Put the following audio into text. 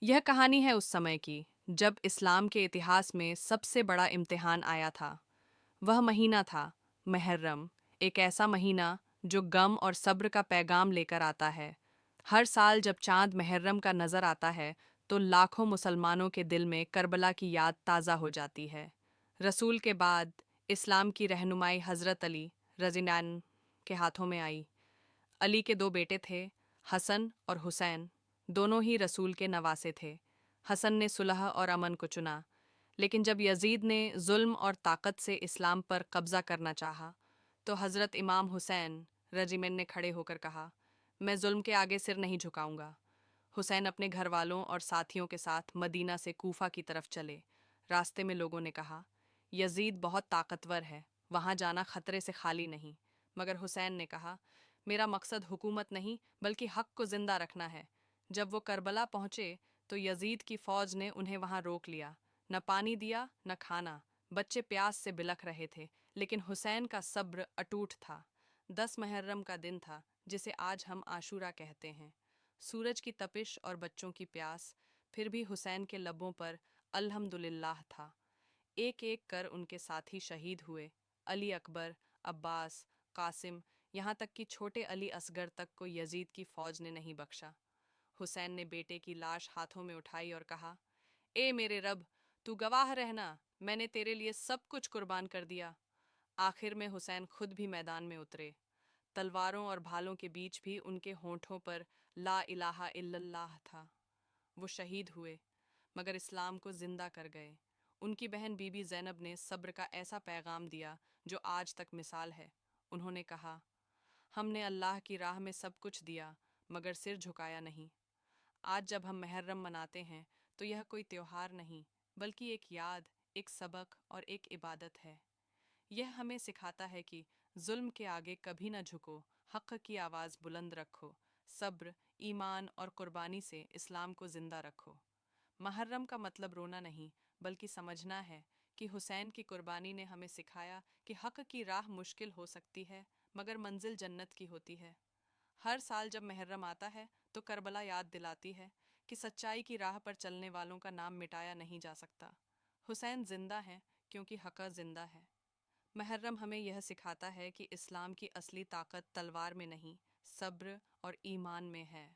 यह कहानी है उस समय की जब इस्लाम के इतिहास में सबसे बड़ा इम्तिहान आया था। वह महीना था मुहर्रम, एक ऐसा महीना जो गम और सब्र का पैगाम लेकर आता है। हर साल जब चांद मुहर्रम का नजर आता है तो लाखों मुसलमानों के दिल में करबला की याद ताज़ा हो जाती है। रसूल के बाद इस्लाम की रहनुमाई हज़रत अली रज़ियल्लाहु के हाथों में आई। अली के दो बेटे थे, हसन और हुसैन। दोनों ही रसूल के नवासे थे। हसन ने सुलह और अमन को चुना, लेकिन जब यजीद ने जुल्म और ताकत से इस्लाम पर कब्जा करना चाहा, तो हज़रत इमाम हुसैन रजीमेंट ने खड़े होकर कहा, मैं जुल्म के आगे सिर नहीं झुकाऊंगा। हुसैन अपने घर वालों और साथियों के साथ मदीना से कूफा की तरफ चले। रास्ते में लोगों ने कहा, यजीद बहुत ताकतवर है, वहाँ जाना खतरे से खाली नहीं। मगर हुसैन ने कहा, मेरा मकसद हुकूमत नहीं बल्कि हक को जिंदा रखना है। जब वो करबला पहुंचे तो यजीद की फौज ने उन्हें वहां रोक लिया। न पानी दिया न खाना। बच्चे प्यास से बिलख रहे थे, लेकिन हुसैन का सब्र अटूट था। 10 मुहर्रम का दिन था, जिसे आज हम आशूरा कहते हैं। सूरज की तपिश और बच्चों की प्यास, फिर भी हुसैन के लबों पर अल्हम्दुलिल्लाह था। एक एक कर उनके साथी शहीद हुए। अली अकबर, अब्बास, कासिम, यहाँ तक कि छोटे अली असगर तक को यजीद की फौज ने नहीं बख्शा। हुसैन ने बेटे की लाश हाथों में उठाई और कहा, ए मेरे रब, तू गवाह रहना, मैंने तेरे लिए सब कुछ कुर्बान कर दिया। आखिर में हुसैन खुद भी मैदान में उतरे। तलवारों और भालों के बीच भी उनके होंठों पर ला इलाहा इल्लल्लाह था। वो शहीद हुए, मगर इस्लाम को जिंदा कर गए। उनकी बहन बीबी ज़ैनब ने सब्र का ऐसा पैगाम दिया जो आज तक मिसाल है। उन्होंने कहा, हमने अल्लाह की राह में सब कुछ दिया, मगर सिर झुकाया नहीं। आज जब हम मुहर्रम मनाते हैं तो यह कोई त्योहार नहीं, बल्कि एक याद, एक सबक और एक इबादत है। यह हमें सिखाता है कि जुल्म के आगे कभी न झुको, हक़ की आवाज़ बुलंद रखो, सब्र, ईमान और कुर्बानी से इस्लाम को ज़िंदा रखो। मुहर्रम का मतलब रोना नहीं, बल्कि समझना है कि हुसैन की कुर्बानी ने हमें सिखाया कि हक़ की राह मुश्किल हो सकती है, मगर मंजिल जन्नत की होती है। हर साल जब मुहर्रम आता है तो करबला याद दिलाती है कि सच्चाई की राह पर चलने वालों का नाम मिटाया नहीं जा सकता। हुसैन जिंदा है क्योंकि हक़ जिंदा है। मुहर्रम हमें यह सिखाता है कि इस्लाम की असली ताकत तलवार में नहीं, सब्र और ईमान में है।